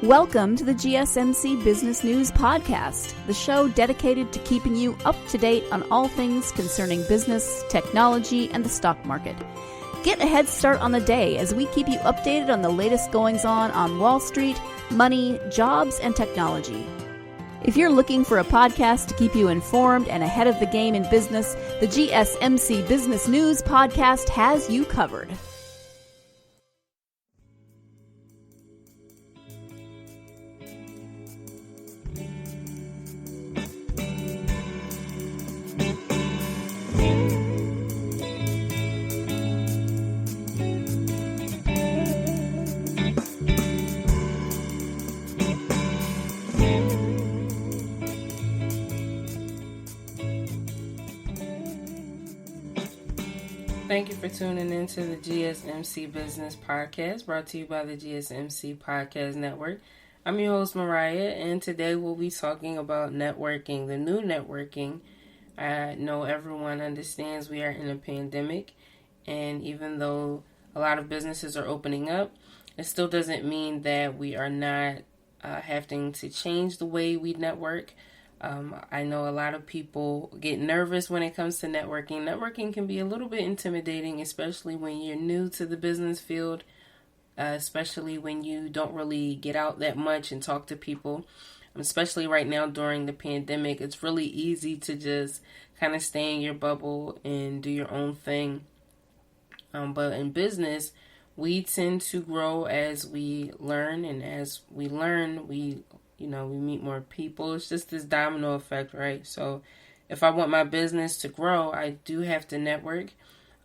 Welcome to the GSMC Business News Podcast, the show dedicated to keeping you up to date on all things concerning business, technology, and the stock market. Get a head start on the day as we keep you updated on the latest goings-on Wall Street, money, jobs, and technology. If you're looking for a podcast to keep you informed and ahead of the game in business, the GSMC Business News Podcast has you covered. Thank you for tuning into the GSMC Business Podcast, brought to you by the GSMC Podcast Network. I'm your host, Moriah, and today we'll be talking about networking, the new networking. I know everyone understands we are in a pandemic, and even though a lot of businesses are opening up, it still doesn't mean that we are not having to change the way we network. I know a lot of people get nervous when it comes to networking. Networking can be a little bit intimidating, especially when you're new to the business field, especially when you don't really get out that much and talk to people. Especially right now during the pandemic, it's really easy to just kind of stay in your bubble and do your own thing. But in business, we tend to grow as we learn, and as we learn, we meet more people. It's just this domino effect, right? So if I want my business to grow, I do have to network.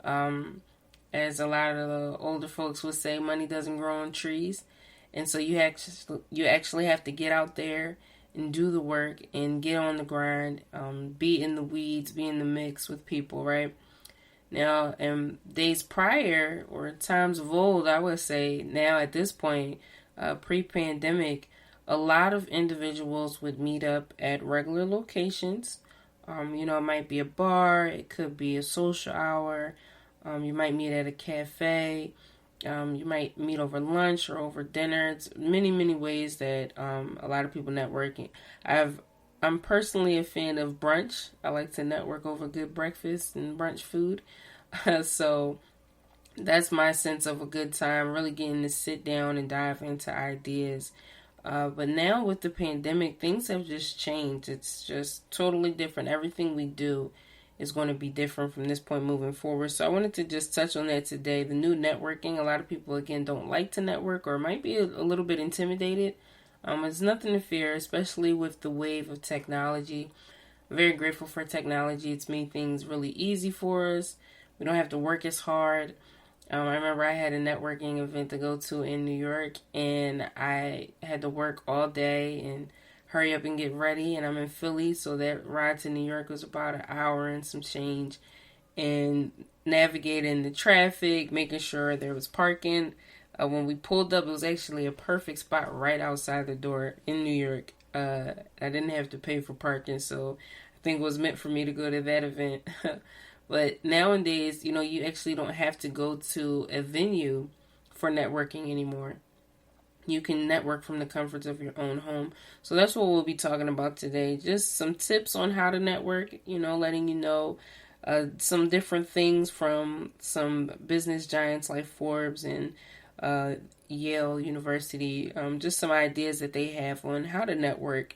As a lot of the older folks would say, money doesn't grow on trees. And so you actually have to get out there and do the work and get on the grind, be in the weeds, be in the mix with people, right? Now, in days prior or times of old, I would say now at this point, pre-pandemic, a lot of individuals would meet up at regular locations. It might be a bar, it could be a social hour. You might meet at a cafe. You might meet over lunch or over dinner. It's many, many ways that a lot of people networking. I'm personally a fan of brunch. I like to network over good breakfast and brunch food. So that's my sense of a good time, really getting to sit down and dive into ideas. But now with the pandemic, things have just changed. It's just totally different. Everything we do is going to be different from this point moving forward. So I wanted to just touch on that today. The new networking, a lot of people, again, don't like to network or might be a little bit intimidated. It's nothing to fear, especially with the wave of technology. I'm very grateful for technology. It's made things really easy for us. We don't have to work as hard. I remember I had a networking event to go to in New York, and I had to work all day and hurry up and get ready, and I'm in Philly, so that ride to New York was about an hour and some change, and navigating the traffic, making sure there was parking. When we pulled up, it was actually a perfect spot right outside the door in New York. I didn't have to pay for parking, so I think it was meant for me to go to that event. But nowadays, you actually don't have to go to a venue for networking anymore. You can network from the comforts of your own home. So that's what we'll be talking about today. Just some tips on how to network, letting you know some different things from some business giants like Forbes and Yale University. Just some ideas that they have on how to network.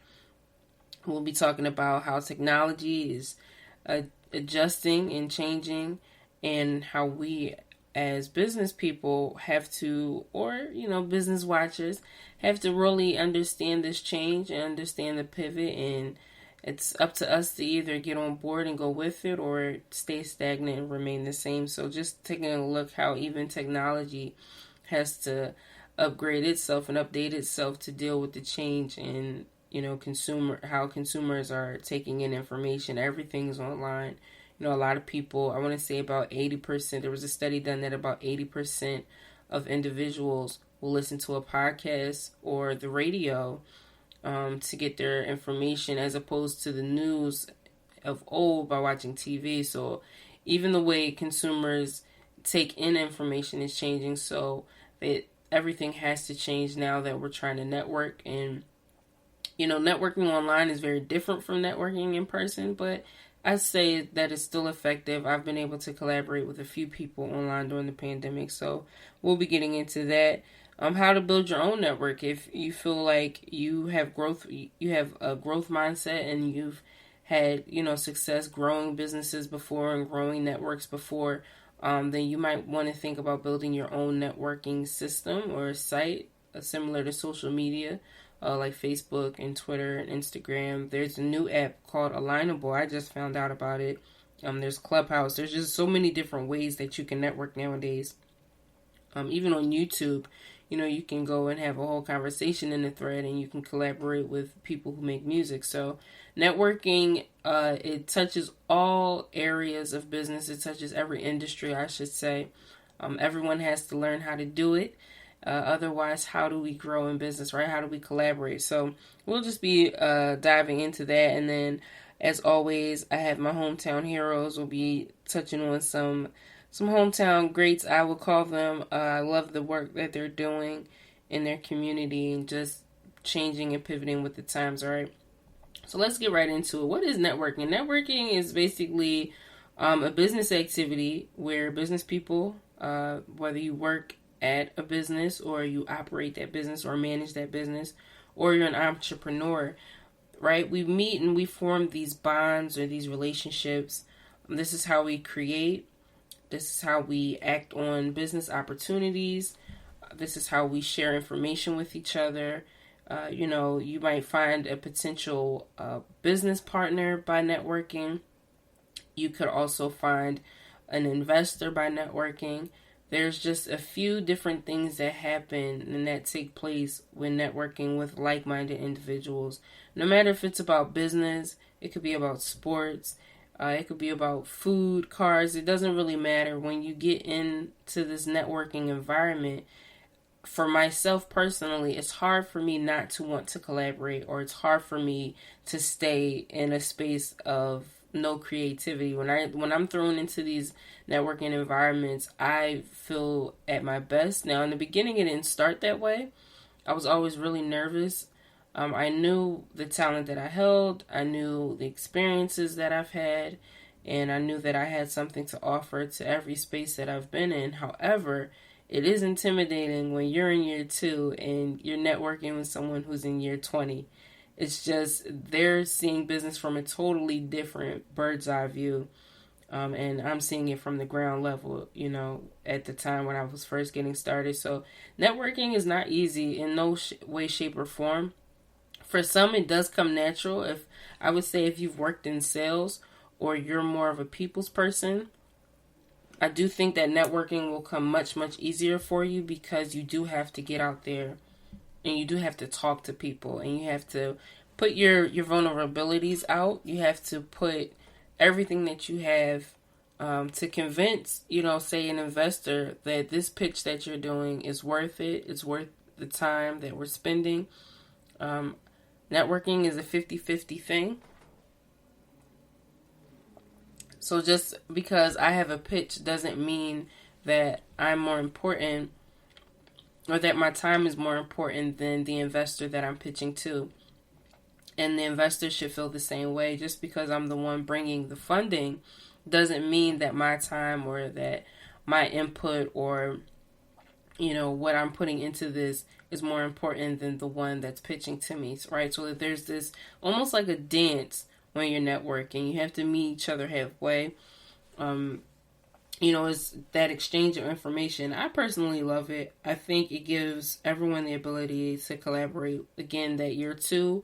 We'll be talking about how technology is adjusting and changing, and how we as business people have to, or business watchers, have to really understand this change and understand the pivot, and it's up to us to either get on board and go with it or stay stagnant and remain the same. So just taking a look how even technology has to upgrade itself and update itself to deal with the change in how consumers are taking in information. Everything's online. A lot of people, I want to say about 80%, there was a study done that about 80% of individuals will listen to a podcast or the radio to get their information, as opposed to the news of old by watching TV. So even the way consumers take in information is changing. So everything has to change now that we're trying to network. And, networking online is very different from networking in person, but I say that it's still effective. I've been able to collaborate with a few people online during the pandemic, so we'll be getting into that. How to build your own network. If you feel like you have a growth mindset, and you've had, success growing businesses before and growing networks before, then you might want to think about building your own networking system or a site similar to social media, like Facebook and Twitter and Instagram. There's a new app called Alignable. I just found out about it. There's Clubhouse. There's just so many different ways that you can network nowadays. Even on YouTube, you can go and have a whole conversation in a thread, and you can collaborate with people who make music. So networking, it touches all areas of business. It touches every industry, I should say. Everyone has to learn how to do it. Otherwise, how do we grow in business, right? How do we collaborate? So we'll just be diving into that. And then, as always, I have my hometown heroes. We'll be touching on some hometown greats, I would call them. I love the work that they're doing in their community and just changing and pivoting with the times, all right? So let's get right into it. What is networking? Networking is basically a business activity where business people, whether you work at a business or you operate that business or manage that business, or you're an entrepreneur, right? We meet and we form these bonds or these relationships. This is how we create. This is how we act on business opportunities. This is how we share information with each other. You might find a potential business partner by networking. You could also find an investor by networking. There's just a few different things that happen and that take place when networking with like-minded individuals. No matter if it's about business, it could be about sports, it could be about food, cars. It doesn't really matter. When you get into this networking environment, for myself personally, it's hard for me not to want to collaborate, or it's hard for me to stay in a space of no creativity. When I'm thrown into these networking environments, I feel at my best. Now, in the beginning, it didn't start that way. I was always really nervous. I knew the talent that I held. I knew the experiences that I've had, and I knew that I had something to offer to every space that I've been in. However, it is intimidating when you're in year 2 and you're networking with someone who's in year 20. It's just, they're seeing business from a totally different bird's eye view. And I'm seeing it from the ground level, at the time when I was first getting started. So networking is not easy in no way, shape, or form. For some, it does come natural. I would say if you've worked in sales or you're more of a people's person, I do think that networking will come much, much easier for you, because you do have to get out there and you do have to talk to people, and you have to put your vulnerabilities out. You have to put everything that you have to convince, say an investor that this pitch that you're doing is worth it. It's worth the time that we're spending. Networking is a 50-50 thing. So just because I have a pitch doesn't mean that I'm more important, or that my time is more important than the investor that I'm pitching to. And the investor should feel the same way. Just because I'm the one bringing the funding doesn't mean that my time or that my input or, what I'm putting into this is more important than the one that's pitching to me, right? So that there's this almost like a dance when you're networking. You have to meet each other halfway. It's that exchange of information. I personally love it. I think it gives everyone the ability to collaborate. Again, that year 2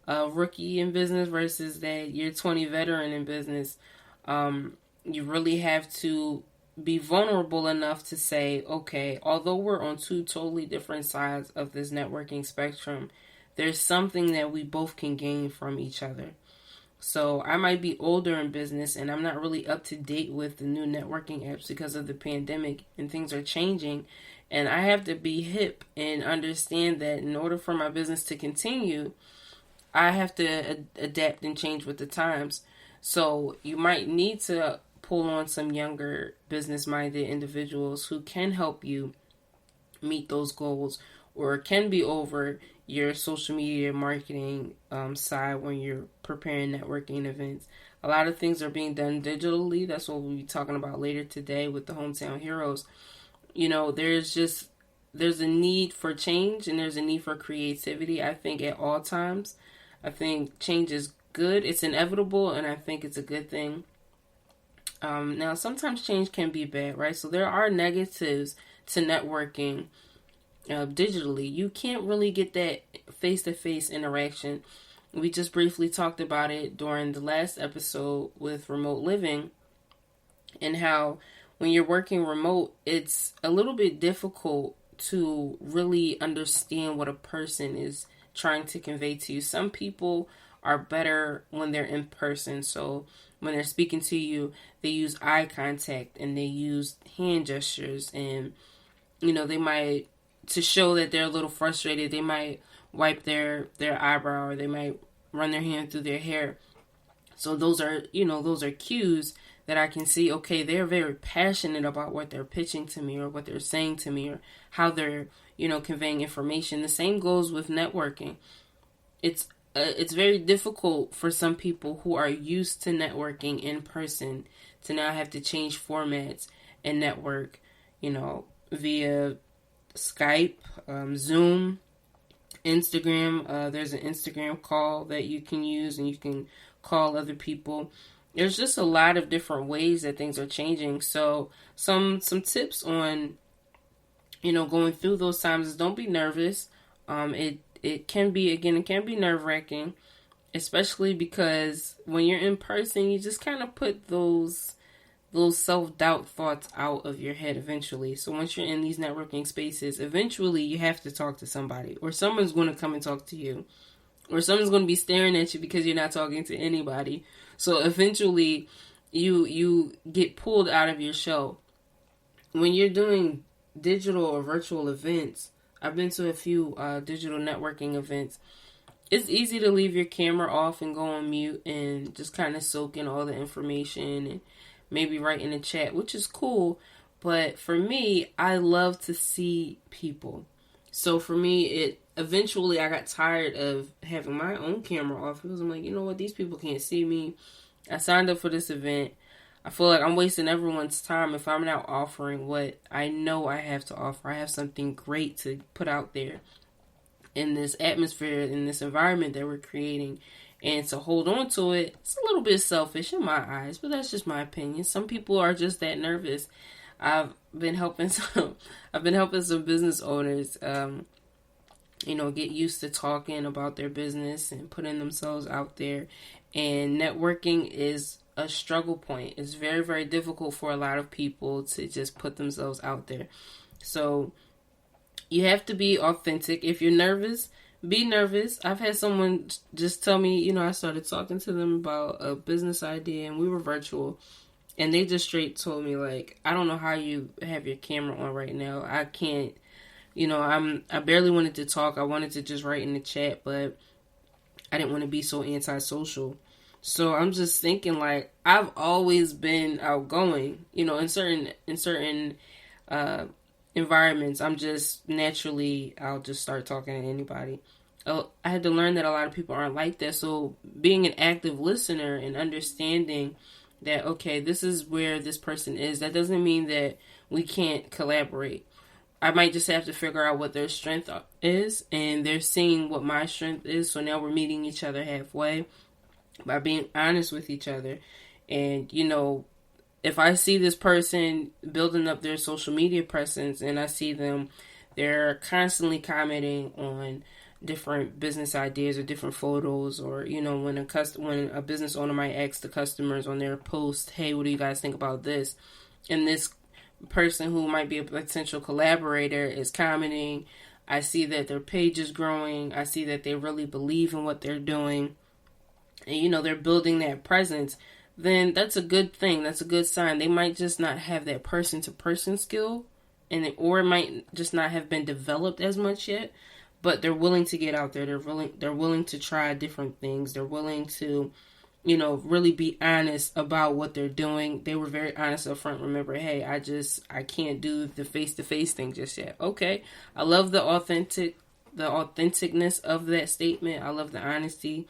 rookie in business versus that year 20 veteran in business. You really have to be vulnerable enough to say, okay, although we're on 2 totally different sides of this networking spectrum, there's something that we both can gain from each other. So I might be older in business and I'm not really up to date with the new networking apps because of the pandemic, and things are changing. And I have to be hip and understand that in order for my business to continue, I have to adapt and change with the times. So you might need to pull on some younger business-minded individuals who can help you meet those goals, or can be over your social media marketing side when you're preparing networking events. A lot of things are being done digitally. That's what we'll be talking about later today with the Hometown Heroes. There's a need for change and there's a need for creativity, I think, at all times. I think change is good. It's inevitable, and I think it's a good thing. Now, sometimes change can be bad, right? So there are negatives to networking digitally. You can't really get that face-to-face interaction. We just briefly talked about it during the last episode with remote living, and how when you're working remote, it's a little bit difficult to really understand what a person is trying to convey to you. Some people are better when they're in person. So when they're speaking to you, they use eye contact and they use hand gestures, and they might, to show that they're a little frustrated, they might wipe their eyebrow, or they might run their hand through their hair. So those are cues that I can see, okay, they're very passionate about what they're pitching to me, or what they're saying to me, or how they're, conveying information. The same goes with networking. It's very difficult for some people who are used to networking in person to now have to change formats and network, via Skype, Zoom, Instagram. There's an Instagram call that you can use, and you can call other people. There's just a lot of different ways that things are changing. So some tips on, going through those times is, don't be nervous. It can be nerve-wracking, especially because when you're in person, you just kind of put those self-doubt thoughts out of your head eventually. So once you're in these networking spaces, eventually you have to talk to somebody, or someone's going to come and talk to you, or someone's going to be staring at you because you're not talking to anybody. So eventually you get pulled out of your shell. When you're doing digital or virtual events, I've been to a few digital networking events. It's easy to leave your camera off and go on mute and just kind of soak in all the information and maybe write in the chat, which is cool. But for me, I love to see people. So for me, eventually I got tired of having my own camera off, because I'm like, you know what, these people can't see me. I signed up for this event. I feel like I'm wasting everyone's time if I'm not offering what I know I have to offer. I have something great to put out there in this atmosphere, in this environment that we're creating. And to hold on to it, it's a little bit selfish in my eyes, but that's just my opinion. Some people are just that nervous. I've been helping some business owners, get used to talking about their business and putting themselves out there. And networking is a struggle point. It's very, very difficult for a lot of people to just put themselves out there. So you have to be authentic. If you're nervous, be nervous. I've had someone just tell me, I started talking to them about a business idea, and we were virtual, and they just straight told me, like, I don't know how you have your camera on right now. I can't, I barely wanted to talk. I wanted to just write in the chat, but I didn't want to be so antisocial. So I'm just thinking, like, I've always been outgoing, in certain environments. I'm just naturally, I'll just start talking to anybody. I had to learn that a lot of people aren't like that. So being an active listener and understanding that, okay, this is where this person is, that doesn't mean that we can't collaborate. I might just have to figure out what their strength is, and they're seeing what my strength is. So now we're meeting each other halfway by being honest with each other. And, if I see this person building up their social media presence, and I see they're constantly commenting on different business ideas or different photos, or, when a business owner might ask the customers on their post, hey, what do you guys think about this? And this person who might be a potential collaborator is commenting. I see that their page is growing. I see that they really believe in what they're doing. And, they're building that presence. Then that's a good thing. That's a good sign. They might just not have that person-to-person skill, or it might just not have been developed as much yet, but they're willing to get out there. They're willing to try different things. They're willing to, really be honest about what they're doing. They were very honest up front. Remember, hey, I can't do the face-to-face thing just yet. Okay. I love the authenticness of that statement. I love the honesty.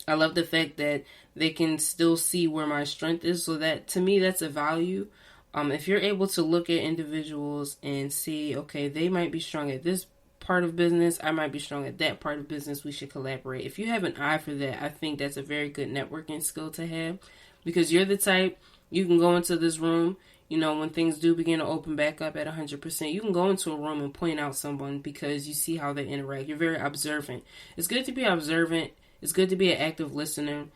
I love the fact that they can still see where my strength is. So that, to me, that's a value. If you're able to look at individuals and see, okay, they might be strong at this part of business, I might be strong at that part of business, we should collaborate. If you have an eye for that, I think that's a very good networking skill to have, because you're the type, you can go into this room, when things do begin to open back up at 100%, you can go into a room and point out someone because you see how they interact. You're very observant. It's good to be observant. It's good to be an active listener.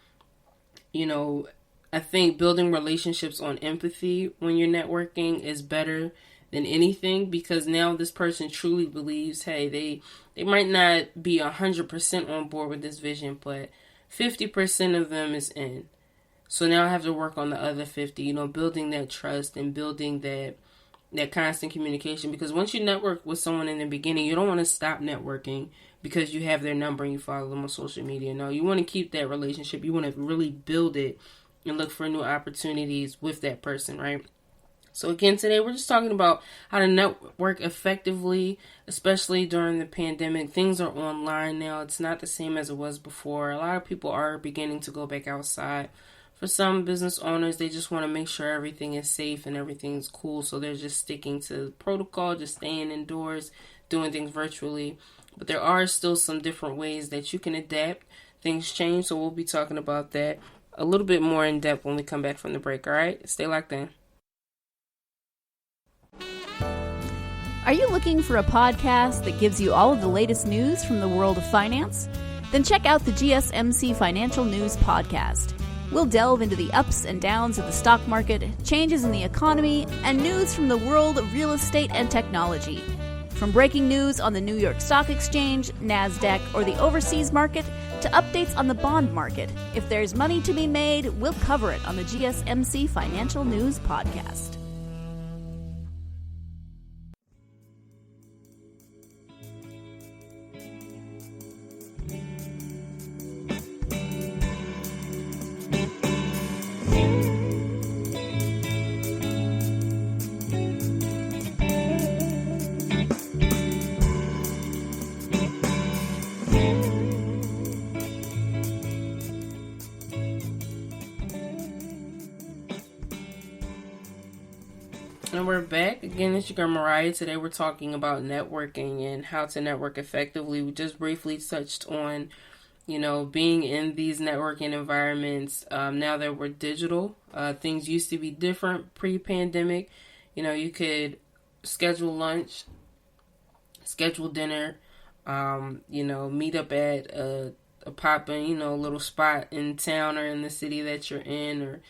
I think building relationships on empathy when you're networking is better than anything, because now this person truly believes, hey, they might not be 100% on board with this vision, but 50% of them is in. So now I have to work on the other 50, building that trust and building that constant communication. Because once you network with someone in the beginning, you don't want to stop networking because you have their number and you follow them on social media. No, you want to keep that relationship. You want to really build it and look for new opportunities with that person, right? So again, today we're just talking about how to network effectively, especially during the pandemic. Things are online now. It's not the same as it was before. A lot of people are beginning to go back outside. For some business owners, they just want to make sure everything is safe and everything's cool. So they're just sticking to protocol, just staying indoors, doing things virtually. But there are still some different ways that you can adapt. Things change, so we'll be talking about that a little bit more in depth when we come back from the break, all right? Stay locked in. Are you looking for a podcast that gives you all of the latest news from the world of finance? Then check out the GSMC Financial News Podcast. We'll delve into the ups and downs of the stock market, changes in the economy, and news from the world of real estate and technology. From breaking news on the New York Stock Exchange, NASDAQ, or the overseas market, to updates on the bond market, if there's money to be made, we'll cover it on the GSMC Financial News Podcast. And we're back. Again, it's your girl Moriah. Today we're talking about networking and how to network effectively. We just briefly touched on, being in these networking environments. Now that we're digital, things used to be different pre-pandemic. You could schedule lunch, schedule dinner, meet up at a poppin', little spot in town or in the city that you're in, or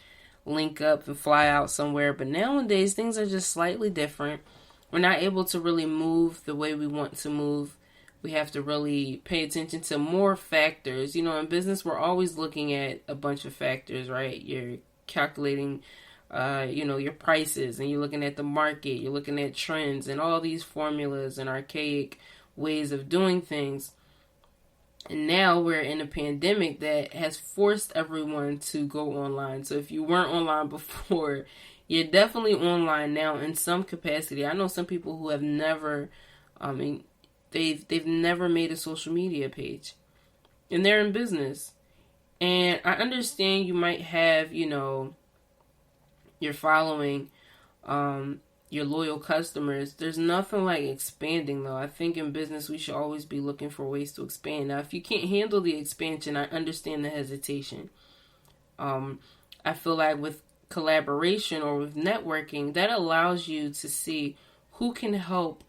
link up and fly out somewhere. But nowadays things are just slightly different. We're not able to really move the way we want to move. We have to really pay attention to more factors. In business, we're always looking at a bunch of factors, right? You're calculating your prices, and you're looking at the market, you're looking at trends and all these formulas and archaic ways of doing things. And now we're in a pandemic that has forced everyone to go online. So if you weren't online before, you're definitely online now in some capacity. I know some people who have never, they've never made a social media page, and they're in business. And I understand you might have, your following, your loyal customers. There's nothing like expanding, though. I think in business we should always be looking for ways to expand. Now, if you can't handle the expansion, I understand the hesitation. I feel like with collaboration or with networking, that allows you to see who can help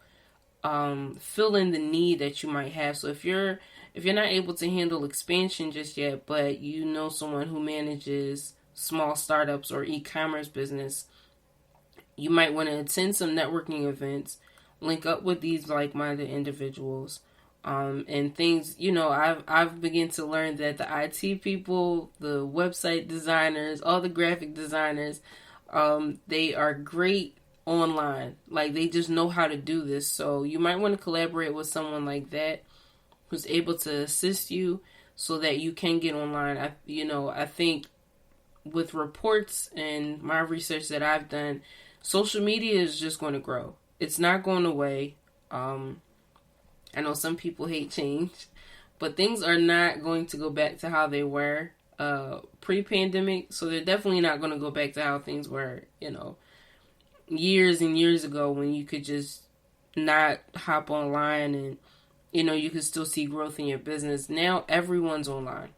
fill in the need that you might have. So if you're not able to handle expansion just yet, but you know someone who manages small startups or e-commerce business, you might want to attend some networking events, link up with these like-minded individuals, and things. I've begun to learn that the IT people, the website designers, all the graphic designers, they are great online. Like, they just know how to do this. So you might want to collaborate with someone like that who's able to assist you so that you can get online. I think with reports and my research that I've done, social media is just going to grow. It's not going away. I know some people hate change, but things are not going to go back to how they were pre-pandemic. So they're definitely not going to go back to how things were, years and years ago, when you could just not hop online and, you could still see growth in your business. Now everyone's online.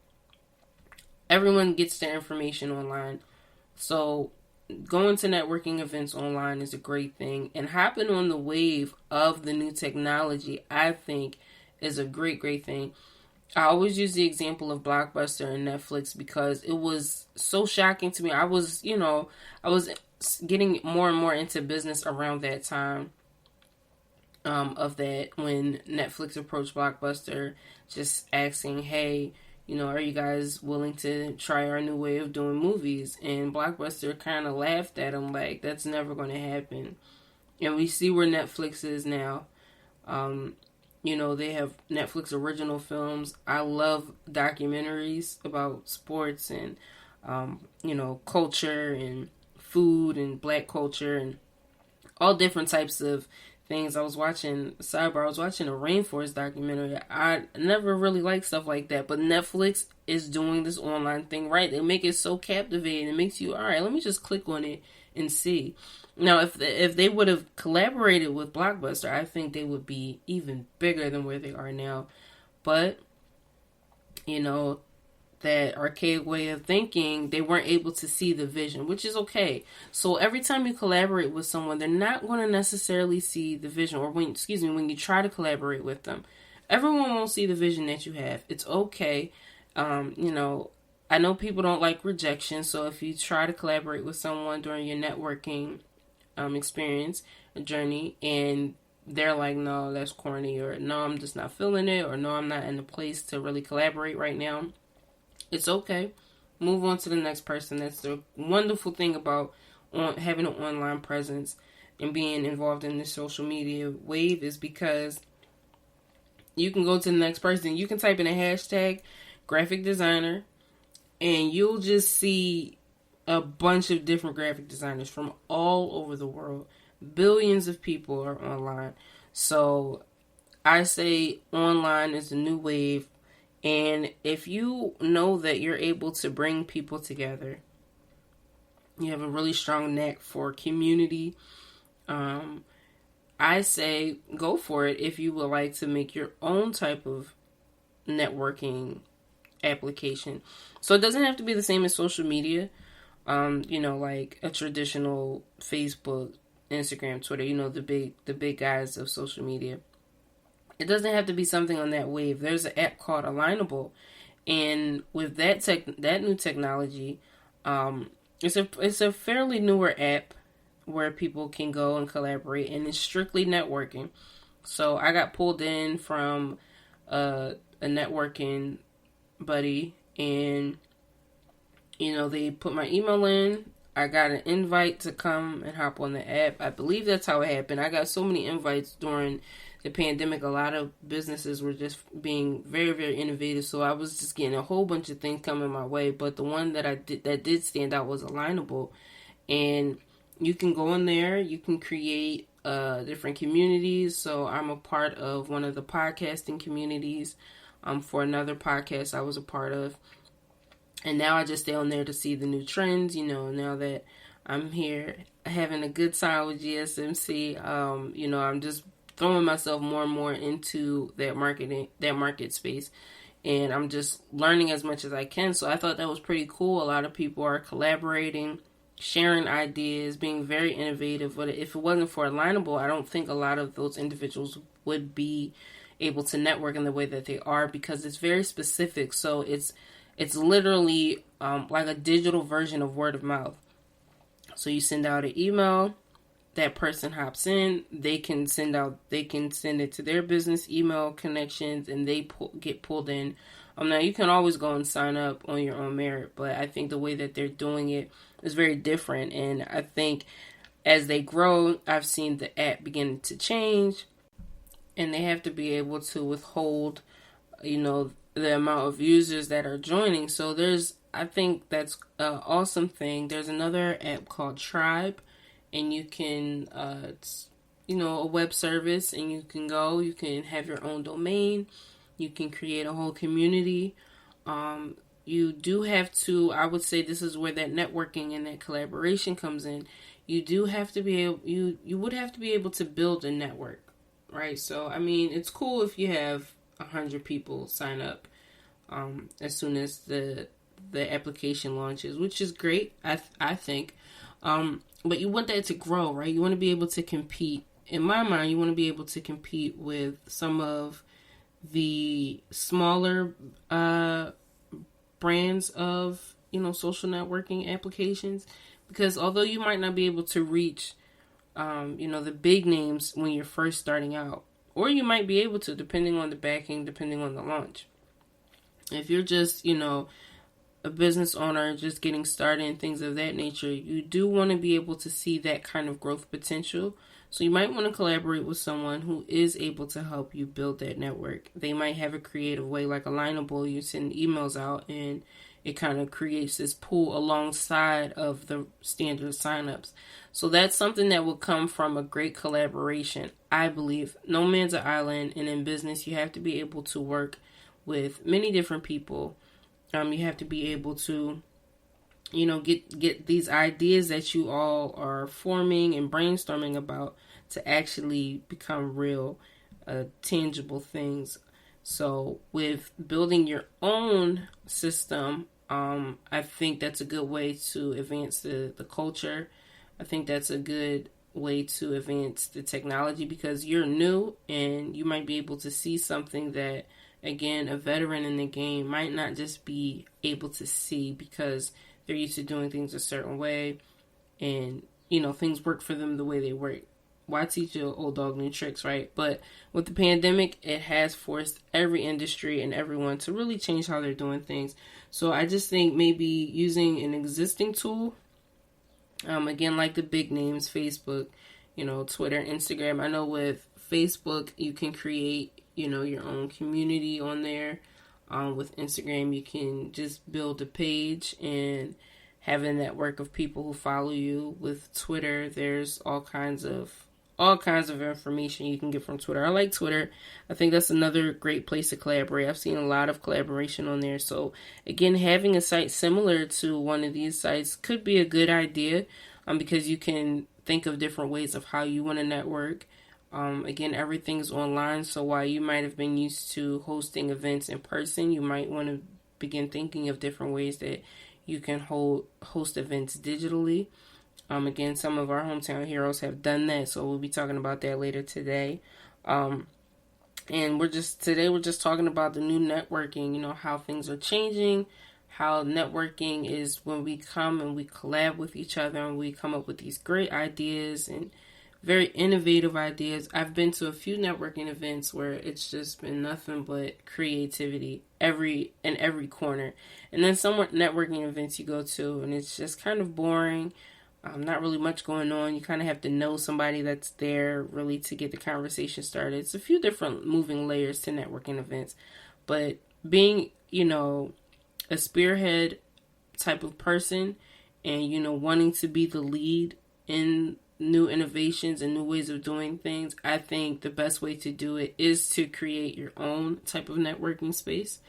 Everyone gets their information online. So going to networking events online is a great thing. And hopping on the wave of the new technology, I think, is a great, great thing. I always use the example of Blockbuster and Netflix because it was so shocking to me. I was getting more and more into business around that time of that, when Netflix approached Blockbuster just asking, hey, are you guys willing to try our new way of doing movies? And Blockbuster kind of laughed at them like, that's never going to happen. And we see where Netflix is now. They have Netflix original films. I love documentaries about sports and, culture and food and black culture and all different types of things. I was watching a rainforest documentary. I never really liked stuff like that, but Netflix is doing this online thing right. They make it so captivating. It makes you, all right, let me just click on it and see. Now, if they would have collaborated with Blockbuster, I think they would be even bigger than where they are now. But, that archaic way of thinking, they weren't able to see the vision, which is okay. So every time you collaborate with someone, they're not going to necessarily see the vision, or when you try to collaborate with them, everyone won't see the vision that you have. It's okay. I know people don't like rejection, so if you try to collaborate with someone during your networking experience, journey, and they're like, no, that's corny, or no, I'm just not feeling it, or no, I'm not in the place to really collaborate right now, it's okay. Move on to the next person. That's the wonderful thing about having an online presence and being involved in the social media wave, is because you can go to the next person. You can type in a hashtag graphic designer, and you'll just see a bunch of different graphic designers from all over the world. Billions of people are online. So I say online is the new wave. And if you know that you're able to bring people together, you have a really strong knack for community, I say go for it if you would like to make your own type of networking application. So it doesn't have to be the same as social media, like a traditional Facebook, Instagram, Twitter, the big guys of social media. It doesn't have to be something on that wave. There's an app called Alignable, and with that new technology, it's a fairly newer app where people can go and collaborate, and it's strictly networking. So I got pulled in from a networking buddy, and they put my email in. I got an invite to come and hop on the app. I believe that's how it happened. I got so many invites during the pandemic. A lot of businesses were just being very, very innovative. So I was just getting a whole bunch of things coming my way. But the one that did stand out was Alignable. And you can go in there. You can create different communities. So I'm a part of one of the podcasting communities for another podcast I was a part of. And now I just stay on there to see the new trends, now that I'm here having a good time with GSMC. I'm just throwing myself more and more into that market space. And I'm just learning as much as I can. So I thought that was pretty cool. A lot of people are collaborating, sharing ideas, being very innovative. But if it wasn't for Alignable, I don't think a lot of those individuals would be able to network in the way that they are, because it's very specific. So it's literally like a digital version of word of mouth. So you send out an email, that person hops in, they can send it to their business email connections, and they get pulled in. Now you can always go and sign up on your own merit, but I think the way that they're doing it is very different. And I think as they grow, I've seen the app begin to change, and they have to be able to withhold the amount of users that are joining. So I think that's an awesome thing. There's another app called Tribe, and you can, it's, a web service, and you can have your own domain, you can create a whole community. You do have to, I would say this is where that networking and that collaboration comes in. You do have to be able, you would have to be able to build a network, right? So, I mean, it's cool if you have 100 people sign up as soon as the application launches, which is great, I think. But you want that to grow, right? You want to be able to compete. In my mind, you want to be able to compete with some of the smaller brands of, social networking applications. Because although you might not be able to reach, the big names when you're first starting out, or you might be able to, depending on the backing, depending on the launch. If you're just, a business owner just getting started and things of that nature, you do want to be able to see that kind of growth potential. So you might want to collaborate with someone who is able to help you build that network. They might have a creative way, like Alignable. You send emails out and it kind of creates this pool alongside of the standard signups. So that's something that will come from a great collaboration. I believe no man's an island, and in business you have to be able to work with many different people. You have to be able to, get these ideas that you all are forming and brainstorming about to actually become real, tangible things. So with building your own system, I think that's a good way to advance the culture. I think that's a good way to advance the technology, because you're new and you might be able to see something that, again, a veteran in the game might not just be able to see, because they're used to doing things a certain way and, things work for them the way they work. Why teach you old dog new tricks, right? But with the pandemic, it has forced every industry and everyone to really change how they're doing things. So I just think maybe using an existing tool, again, like the big names, Facebook, Twitter, Instagram. I know with Facebook, you can create, your own community on there. With Instagram, you can just build a page and have a network of people who follow you. With Twitter, there's all kinds of information you can get from Twitter. I like Twitter. I think that's another great place to collaborate. I've seen a lot of collaboration on there. So again, having a site similar to one of these sites could be a good idea, because you can think of different ways of how you want to network. Again, everything's online, so while you might have been used to hosting events in person, you might want to begin thinking of different ways that you can host events digitally. Again, some of our hometown heroes have done that, so we'll be talking about that later today. And we're just talking about the new networking, how things are changing, how networking is when we come and we collab with each other and we come up with these great ideas and very innovative ideas. I've been to a few networking events where it's just been nothing but creativity in every corner. And then some networking events you go to and it's just kind of boring. Not really much going on. You kind of have to know somebody that's there really to get the conversation started. It's a few different moving layers to networking events. But being, a spearhead type of person and, wanting to be the lead in new innovations and new ways of doing things, I think the best way to do it is to create your own type of networking space.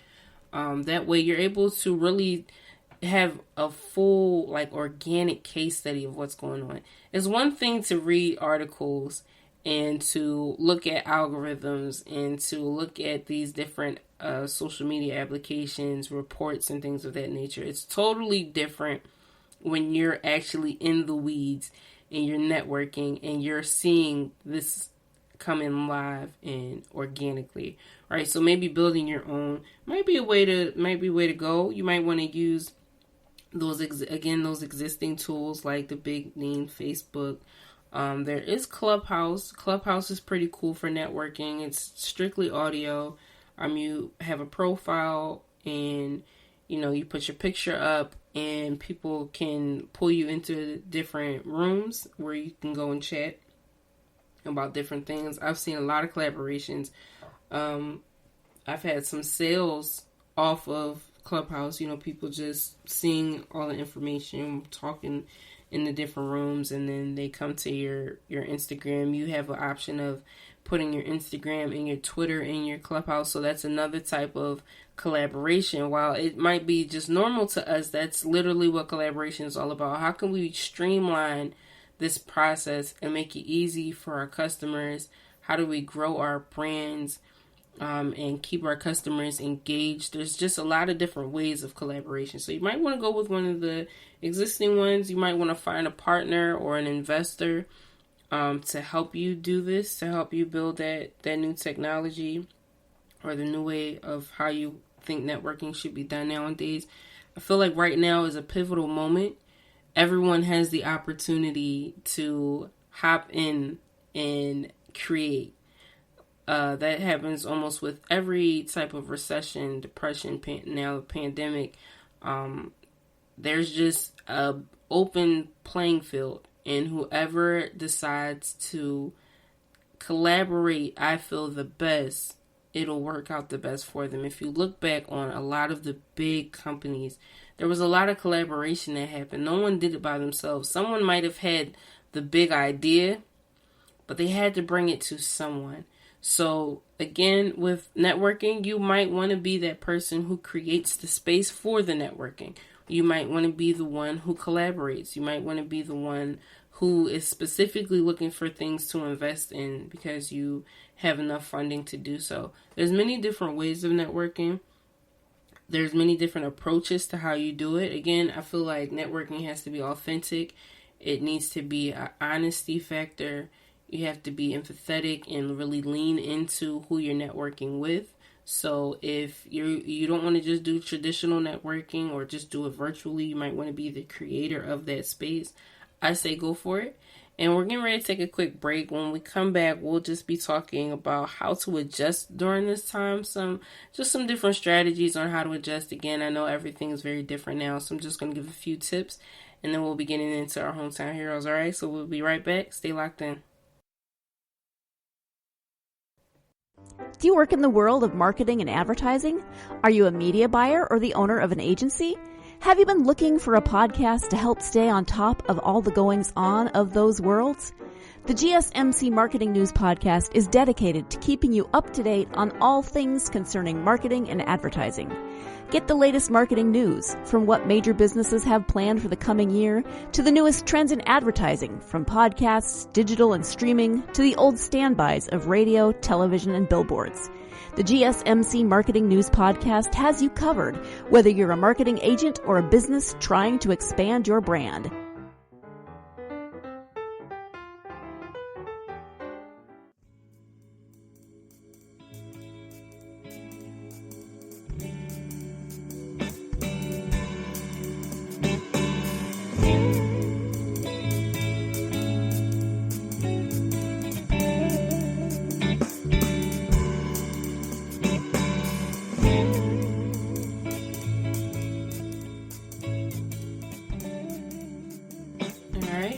That way you're able to really have a full, organic case study of what's going on. It's one thing to read articles and to look at algorithms and to look at these different social media applications, reports, and things of that nature. It's totally different when you're actually in the weeds and you're networking and you're seeing this come in live and organically, right? So maybe building your own might be a way to go. You might want to use those existing tools like the big name Facebook. There is Clubhouse. Clubhouse is pretty cool for networking. It's strictly audio. You have a profile and you put your picture up and people can pull you into different rooms where you can go and chat about different things. I've seen a lot of collaborations. I've had some sales off of Clubhouse, people just seeing all the information, talking in the different rooms, and then they come to your Instagram. You have an option of putting your Instagram and your Twitter in your Clubhouse, so that's another type of collaboration. While it might be just normal to us, that's literally what collaboration is all about. How can we streamline this process and make it easy for our customers? How do we grow our brands and keep our customers engaged? There's just a lot of different ways of collaboration. So you might want to go with one of the existing ones. You might want to find a partner or an investor to help you do this, to help you build that new technology or the new way of how you think networking should be done nowadays. I feel like right now is a pivotal moment. Everyone has the opportunity to hop in and create. That happens almost with every type of recession, depression, now pandemic. There's just a open playing field, and whoever decides to collaborate, I feel the best, it'll work out the best for them. If you look back on a lot of the big companies, there was a lot of collaboration that happened. No one did it by themselves. Someone might have had the big idea, but they had to bring it to someone. So again, with networking, you might want to be that person who creates the space for the networking. You might want to be the one who collaborates. You might want to be the one who is specifically looking for things to invest in because you have enough funding to do so. There's many different ways of networking. There's many different approaches to how you do it. Again, I feel like networking has to be authentic. It needs to be an honesty factor. You have to be empathetic and really lean into who you're networking with. So if you don't want to just do traditional networking or just do it virtually, you might want to be the creator of that space. I say go for it. And we're getting ready to take a quick break. When we come back, we'll just be talking about how to adjust during this time. Some different strategies on how to adjust. Again, I know everything is very different now, so I'm just going to give a few tips, and then we'll be getting into our hometown heroes. All right, so we'll be right back. Stay locked in. Do you work in the world of marketing and advertising? Are you a media buyer or the owner of an agency? Have you been looking for a podcast to help stay on top of all the goings-on of those worlds? The GSMC Marketing News Podcast is dedicated to keeping you up to date on all things concerning marketing and advertising. Get the latest marketing news, from what major businesses have planned for the coming year to the newest trends in advertising, from podcasts, digital and streaming, to the old standbys of radio, television, and billboards. The GSMC Marketing News Podcast has you covered, whether you're a marketing agent or a business trying to expand your brand.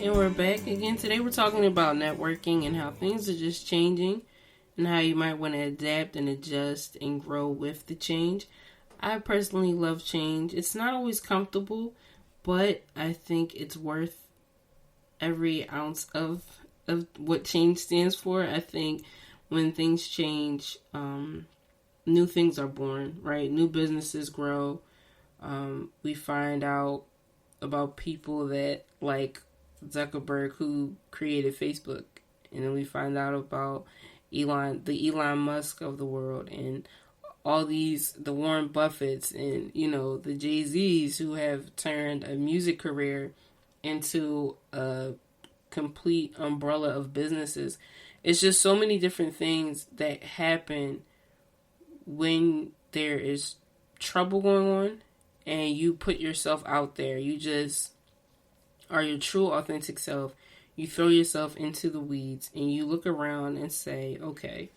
And we're back again. Today we're talking about networking and how things are just changing and how you might want to adapt and adjust and grow with the change. I personally love change. It's not always comfortable, but I think it's worth every ounce of what change stands for. I think when things change, new things are born, right? New businesses grow. We find out about people that like Zuckerberg, who created Facebook, and then we find out about the Elon Musk of the world, and all these, the Warren Buffetts, and the Jay-Z's, who have turned a music career into a complete umbrella of businesses. It's just so many different things that happen when there is trouble going on and you put yourself out there. You just are your true authentic self. You throw yourself into the weeds and you look around and say, okay,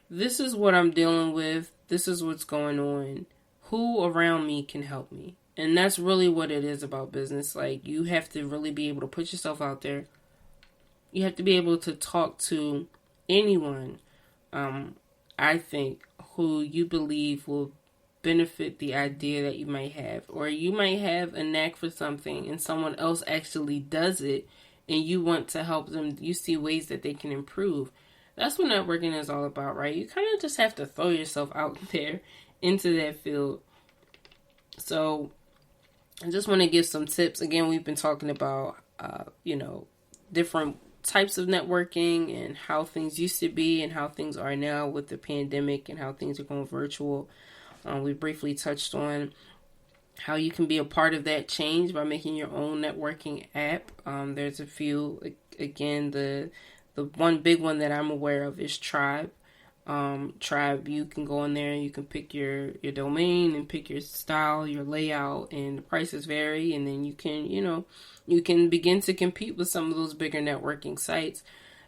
this is what I'm dealing with. This is what's going on. Who around me can help me? And that's really what it is about business. Like, you have to really be able to put yourself out there. You have to be able to talk to anyone, I think, who you believe will benefit the idea that you might have. Or you might have a knack for something and someone else actually does it and you want to help them. You see ways that they can improve. That's what networking is all about, right? You kind of just have to throw yourself out there into that field. So I just want to give some tips. Again, we've been talking about, different types of networking and how things used to be and how things are now with the pandemic and how things are going virtual. We briefly touched on how you can be a part of that change by making your own networking app. There's a few. Again, the one big one that I'm aware of is Tribe. Tribe, you can go in there and you can pick your domain and pick your style, your layout, and the prices vary. And then you can begin to compete with some of those bigger networking sites.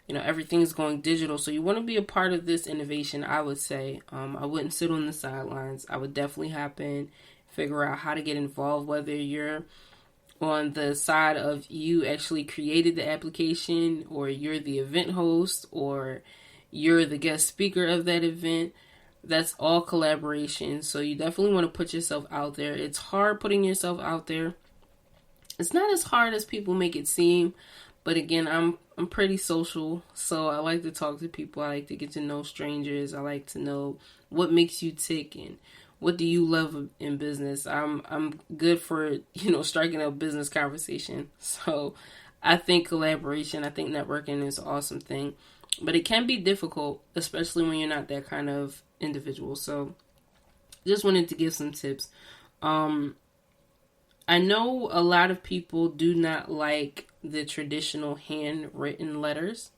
Everything's going digital. So you want to be a part of this innovation, I would say. I wouldn't sit on the sidelines. I would definitely hop in, figure out how to get involved, whether you're on the side of you actually created the application, or you're the event host, or you're the guest speaker of that event. That's all collaboration. So you definitely want to put yourself out there. It's hard putting yourself out there. It's not as hard as people make it seem. But again, I'm pretty social, so I like to talk to people. I like to get to know strangers. I like to know what makes you tick and what do you love in business. I'm good for, striking a business conversation. So I think collaboration, I think networking is an awesome thing. But it can be difficult, especially when you're not that kind of individual. So just wanted to give some tips. I know a lot of people do not like the traditional handwritten letters.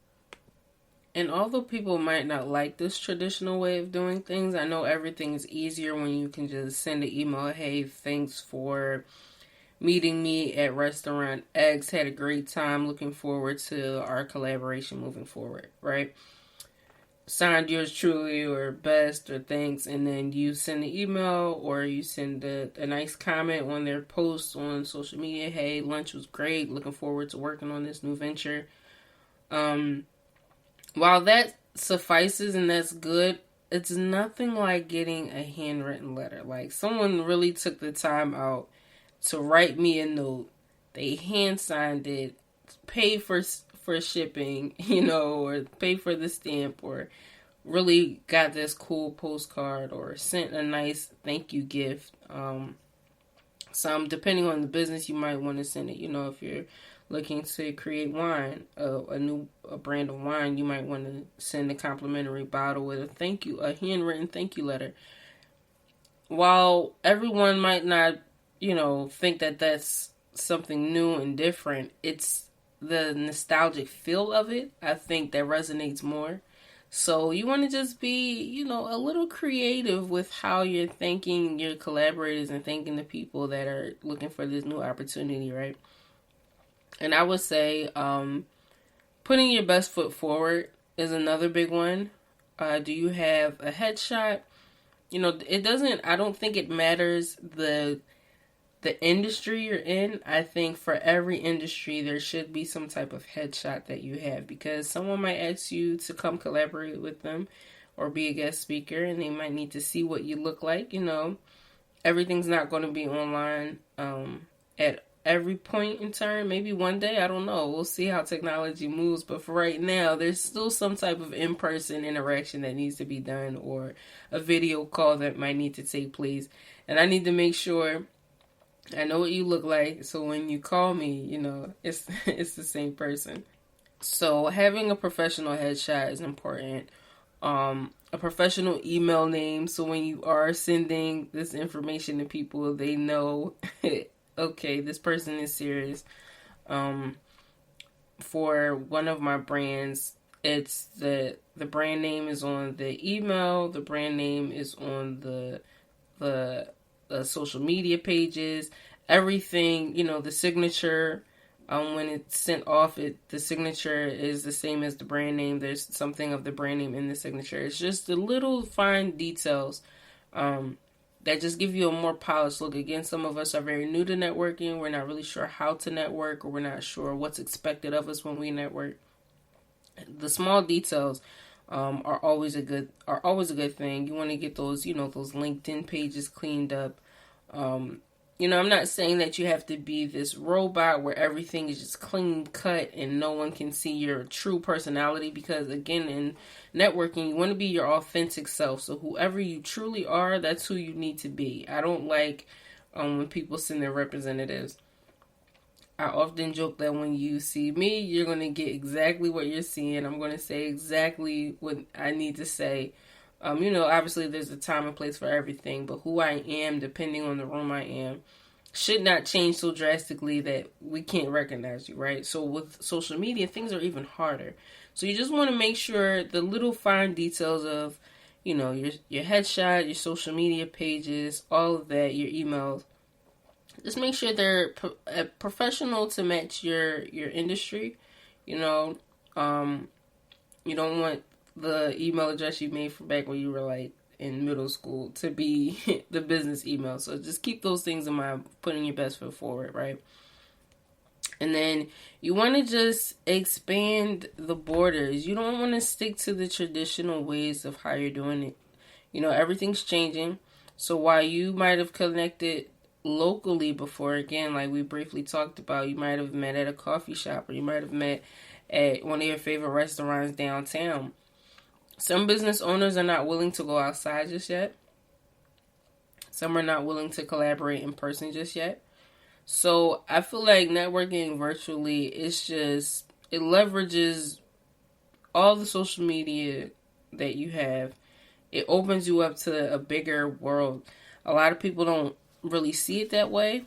And although people might not like this traditional way of doing things, I know everything is easier when you can just send an email. Hey, thanks for meeting me at restaurant X. Had a great time. Looking forward to our collaboration moving forward, right? Signed, yours truly, or best, or thanks, and then you send an email or you send a nice comment on their post on social media. Hey, lunch was great. Looking forward to working on this new venture. While that suffices and that's good, it's nothing like getting a handwritten letter. Like, someone really took the time out to write me a note. They hand signed it, paid for shipping, or pay for the stamp, or really got this cool postcard, or sent a nice thank you gift. Some, depending on the business, you might want to send it. If you're looking to create wine, a brand of wine, you might want to send a complimentary bottle with a handwritten thank you letter. While everyone might not, think that that's something new and different, it's the nostalgic feel of it, I think, that resonates more. So you want to just be, a little creative with how you're thanking your collaborators and thanking the people that are looking for this new opportunity, right? And I would say putting your best foot forward is another big one. Do you have a headshot? I don't think it matters the industry you're in. I think for every industry, there should be some type of headshot that you have, because someone might ask you to come collaborate with them or be a guest speaker, and they might need to see what you look like. Everything's not going to be online at every point in time. Maybe one day, I don't know. We'll see how technology moves. But for right now, there's still some type of in-person interaction that needs to be done, or a video call that might need to take place. And I need to make sure I know what you look like, so when you call me, it's the same person. So having a professional headshot is important. A professional email name, so when you are sending this information to people, they know, okay, this person is serious. For one of my brands, it's the brand name is on the email, the brand name is on the social media pages, everything, the signature, when it's sent off, the signature is the same as the brand name. There's something of the brand name in the signature. It's just the little fine details that just give you a more polished look. Again, some of us are very new to networking. We're not really sure how to network, or we're not sure what's expected of us when we network. The small details are always a good thing. You want to get those, those LinkedIn pages cleaned up. I'm not saying that you have to be this robot where everything is just clean cut and no one can see your true personality, because again, in networking, you want to be your authentic self. So whoever you truly are, that's who you need to be. I don't like when people send their representatives. I often joke that when you see me, you're going to get exactly what you're seeing. I'm going to say exactly what I need to say. Obviously there's a time and place for everything, but who I am, depending on the room I am, should not change so drastically that we can't recognize you, right? So with social media, things are even harder. So you just want to make sure the little fine details of, your headshot, your social media pages, all of that, your emails, just make sure they're professional to match your industry. You don't want the email address you made from back when you were like in middle school to be the business email. So just keep those things in mind, putting your best foot forward, right? And then you want to just expand the borders. You don't want to stick to the traditional ways of how you're doing it. Everything's changing. So while you might have connected locally before, again, like we briefly talked about, you might have met at a coffee shop, or you might have met at one of your favorite restaurants downtown. Some business owners are not willing to go outside just yet. Some are not willing to collaborate in person just yet. So I feel like networking virtually, it leverages all the social media that you have. It opens you up to a bigger world. A lot of people don't really see it that way.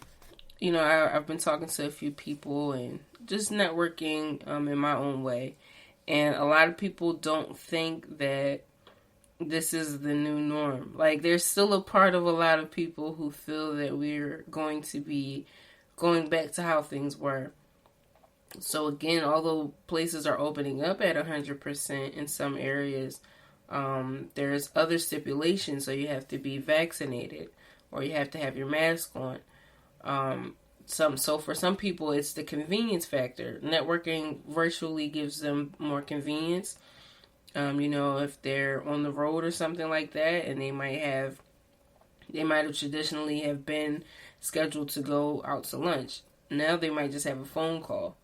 I've been talking to a few people and just networking in my own way. And a lot of people don't think that this is the new norm. Like, there's still a part of a lot of people who feel that we're going to be going back to how things were. So again, although places are opening up at 100% in some areas, there's other stipulations. So you have to be vaccinated, or you have to have your mask on. So for some people, it's the convenience factor. Networking virtually gives them more convenience. If they're on the road or something like that, and they might have traditionally have been scheduled to go out to lunch. Now they might just have a phone call,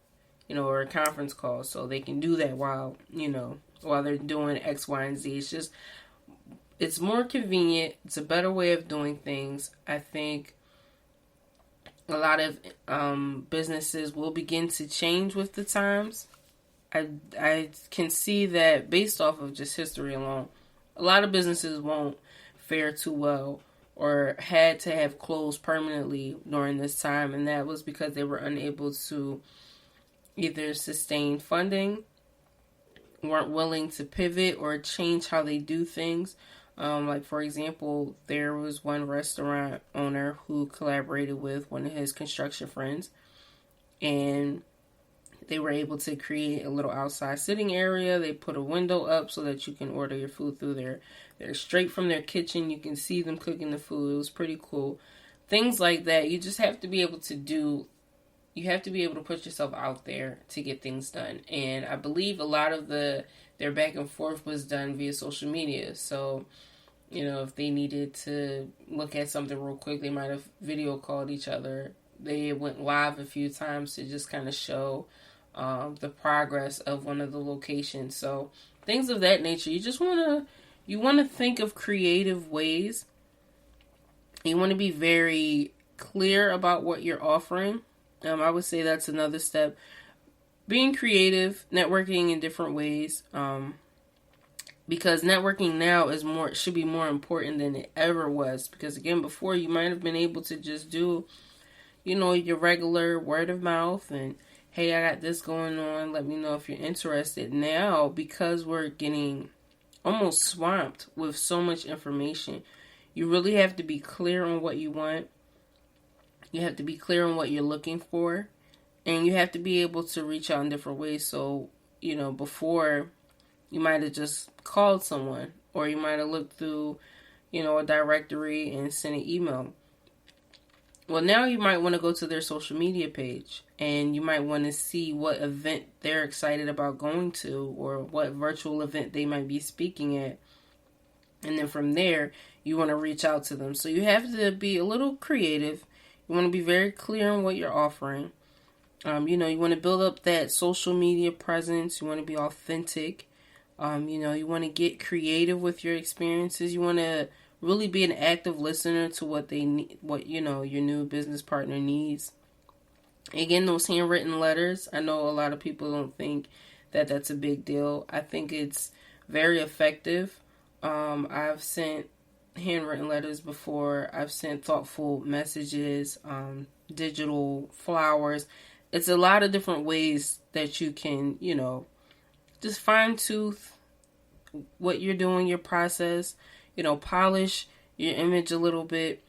or a conference call, so they can do that while they're doing X, Y, and Z. It's more convenient. It's a better way of doing things. I think a lot of businesses will begin to change with the times. I can see that based off of just history alone. A lot of businesses won't fare too well or had to have closed permanently during this time, and that was because they were unable to either sustain funding, weren't willing to pivot or change how they do things. Like, for example, there was one restaurant owner who collaborated with one of his construction friends, and they were able to create a little outside sitting area. They put a window up so that you can order your food through there. They're straight from their kitchen. You can see them cooking the food. It was pretty cool. Things like that. You just have to be able to do. You have to be able to put yourself out there to get things done. And I believe a lot of their back and forth was done via social media. So, if they needed to look at something real quick, they might have video called each other. They went live a few times to just kind of show the progress of one of the locations. So things of that nature. You just want to think of creative ways. You want to be very clear about what you're offering. I would say that's another step. Being creative, networking in different ways. Because networking now should be more important than it ever was. Because again, before you might have been able to just do, your regular word of mouth and, hey, I got this going on, let me know if you're interested. Now, because we're getting almost swamped with so much information, you really have to be clear on what you want. You have to be clear on what you're looking for. And you have to be able to reach out in different ways. So, before, you might have just called someone, or you might have looked through, a directory and sent an email. Well, now you might want to go to their social media page, and you might want to see what event they're excited about going to, or what virtual event they might be speaking at. And then from there, you want to reach out to them. So you have to be a little creative. You want to be very clear on what you're offering. You want to build up that social media presence. You want to be authentic. You want to get creative with your experiences. You want to really be an active listener to what they need, what, your new business partner needs. Again, those handwritten letters, I know a lot of people don't think that that's a big deal. I think it's very effective. I've sent handwritten letters before. I've sent thoughtful messages, digital flowers. It's a lot of different ways that you can, just fine tooth what you're doing, your process, polish your image a little bit,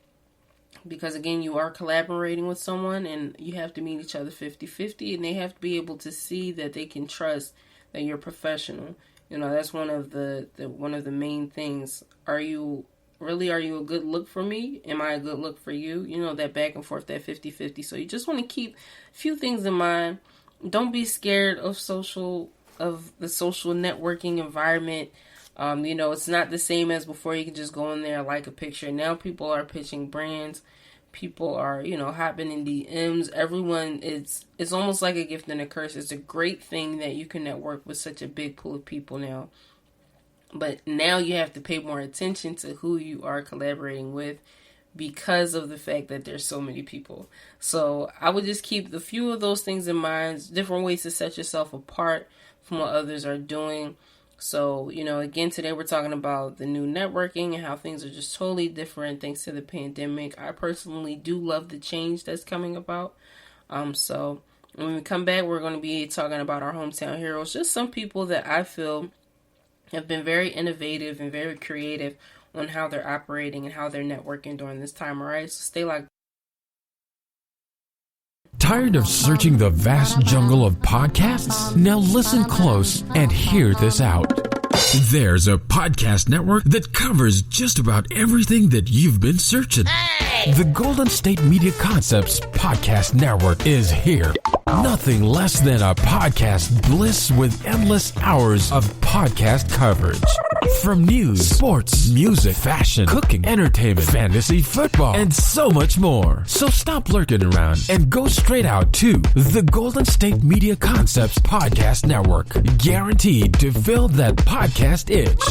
because again, you are collaborating with someone and you have to meet each other 50-50, and they have to be able to see that they can trust that you're professional. That's one of the main things. Are you a good look for me? Am I a good look for you? That back and forth, that 50-50. So you just want to keep a few things in mind. Don't be scared of the social networking environment. It's not the same as before. You can just go in there, like a picture. Now people are pitching brands. People are, hopping in DMs. Everyone, it's almost like a gift and a curse. It's a great thing that you can network with such a big pool of people now. But now you have to pay more attention to who you are collaborating with, because of the fact that there's so many people. So I would just keep a few of those things in mind, different ways to set yourself apart from what others are doing. So, again, today we're talking about the new networking and how things are just totally different thanks to the pandemic. I personally do love the change that's coming about. So when we come back, we're going to be talking about our hometown heroes, just some people that I feel have been very innovative and very creative on how they're operating and how they're networking during this time. All right, so stay locked. Tired of searching the vast jungle of podcasts? Now listen close and hear this out. There's a podcast network that covers just about everything that you've been searching. Hey! The Golden State Media Concepts Podcast Network is here. Nothing less than a podcast bliss with endless hours of podcast coverage. From news, sports, music, fashion, cooking, entertainment, fantasy, football, and so much more. So stop lurking around and go straight out to the Golden State Media Concepts Podcast Network. Guaranteed to fill that podcast itch.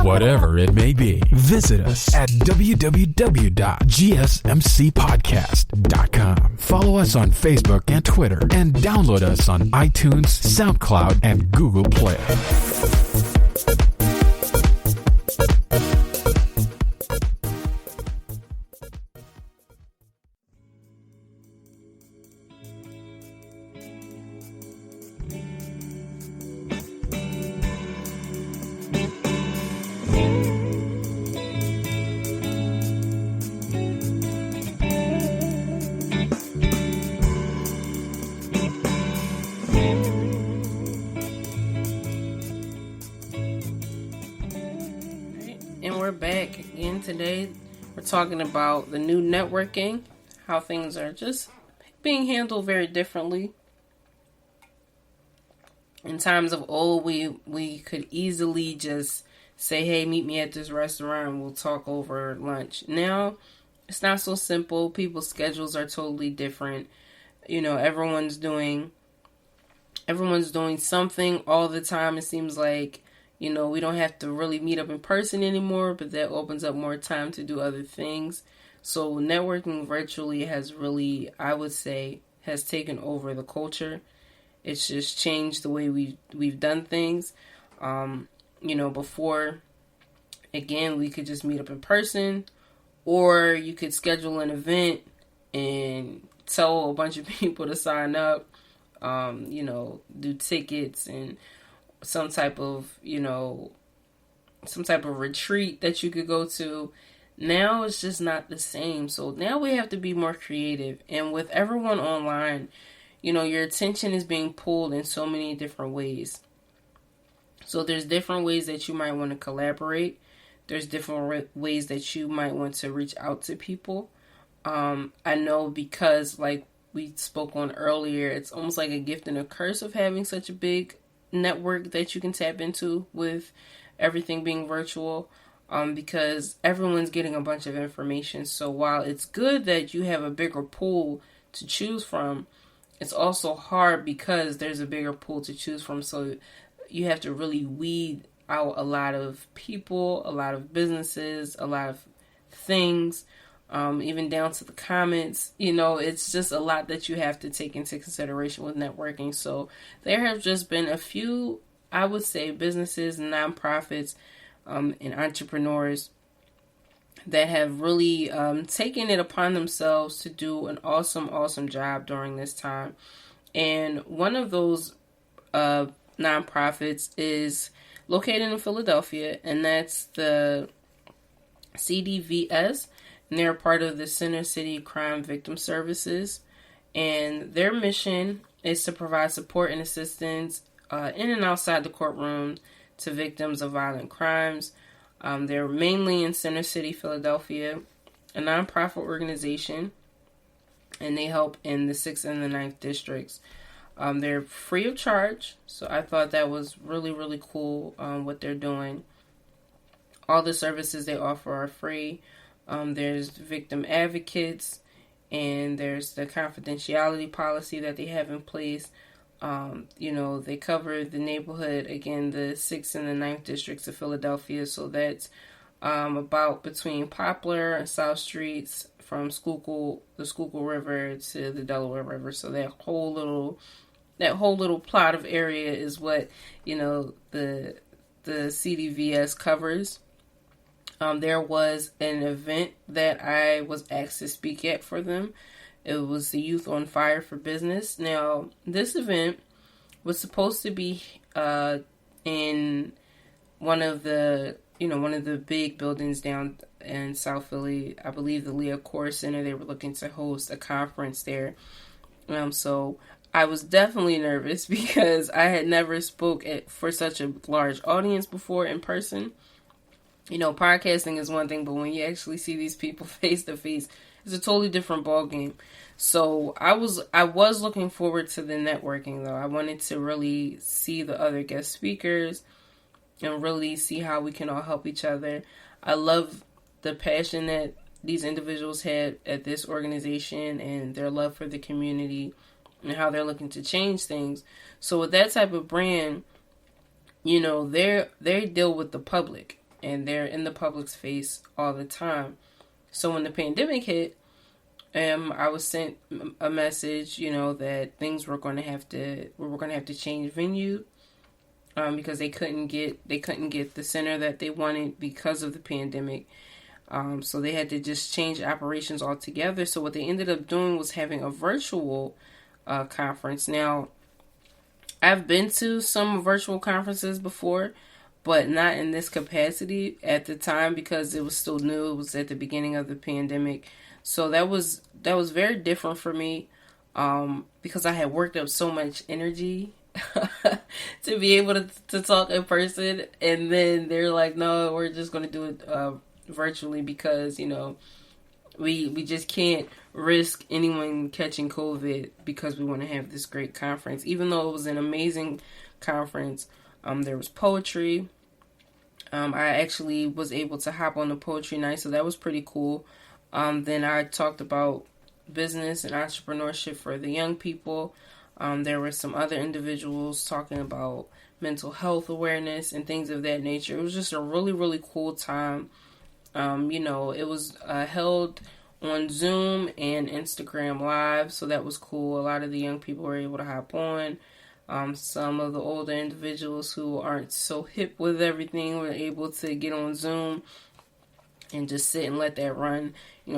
Whatever it may be. Visit us at www.gsmcpodcast.com. Follow us on Facebook and Twitter, and download us on iTunes, SoundCloud, and Google Play. We're back again today. We're talking about the new networking, how things are just being handled very differently. In times of old, we could easily just say, hey, meet me at this restaurant and we'll talk over lunch. Now, it's not so simple. People's schedules are totally different. Everyone's doing something all the time. It seems like, we don't have to really meet up in person anymore, but that opens up more time to do other things. So networking virtually has really, I would say, has taken over the culture. It's just changed the way we've done things. Before, again, we could just meet up in person, or you could schedule an event and tell a bunch of people to sign up, do tickets and some type of retreat that you could go to. Now it's just not the same. So now we have to be more creative. And with everyone online, your attention is being pulled in so many different ways. So there's different ways that you might want to collaborate. There's different ways that you might want to reach out to people. I know because, like we spoke on earlier, it's almost like a gift and a curse of having such a big network that you can tap into with everything being virtual, because everyone's getting a bunch of information. So while it's good that you have a bigger pool to choose from, it's also hard because there's a bigger pool to choose from. So you have to really weed out a lot of people, a lot of businesses, a lot of things, even down to the comments. It's just a lot that you have to take into consideration with networking. So there have just been a few, I would say, businesses and nonprofits and entrepreneurs that have really taken it upon themselves to do an awesome job during this time. And one of those nonprofits is located in Philadelphia, and that's the CDVS, and they're part of the Center City Crime Victim Services. And their mission is to provide support and assistance in and outside the courtroom to victims of violent crimes. They're mainly in Center City, Philadelphia, a nonprofit organization, and they help in the 6th and the 9th districts. They're free of charge, so I thought that was really cool what they're doing. All the services they offer are free. There's victim advocates, and there's the confidentiality policy that they have in place. They cover the neighborhood, again, the 6th and the 9th districts of Philadelphia. So that's about between Poplar and South Streets, from the Schuylkill River to the Delaware River. So that whole little plot of area is what, the CDVS covers. There was an event that I was asked to speak at for them. It was the Youth on Fire for Business. Now, this event was supposed to be in one of the big buildings down in South Philly. I believe the Leah Core Center. They were looking to host a conference there. So I was definitely nervous because I had never spoke for such a large audience before in person. Podcasting is one thing, but when you actually see these people face to face, it's a totally different ballgame. So I was looking forward to the networking, though. I wanted to really see the other guest speakers and really see how we can all help each other. I love the passion that these individuals had at this organization and their love for the community and how they're looking to change things. So with that type of brand, they deal with the public and they're in the public's face all the time. So when the pandemic hit, I was sent a message, that things were going to have to change venue, because they couldn't get the center that they wanted because of the pandemic. So they had to just change operations altogether. So what they ended up doing was having a virtual conference. Now, I've been to some virtual conferences before, but not in this capacity at the time because it was still new. It was at the beginning of the pandemic. So that was very different for me, because I had worked up so much energy to be able to talk in person. And then they're like, no, we're just going to do it virtually because, we just can't risk anyone catching COVID because we want to have this great conference. Even though it was an amazing conference, there was poetry. I actually was able to hop on the poetry night, so that was pretty cool. Then I talked about business and entrepreneurship for the young people. There were some other individuals talking about mental health awareness and things of that nature. It was just a really cool time. It was held on Zoom and Instagram Live, so that was cool. A lot of the young people were able to hop on. Some of the older individuals who aren't so hip with everything were able to get on Zoom and just sit and let that run,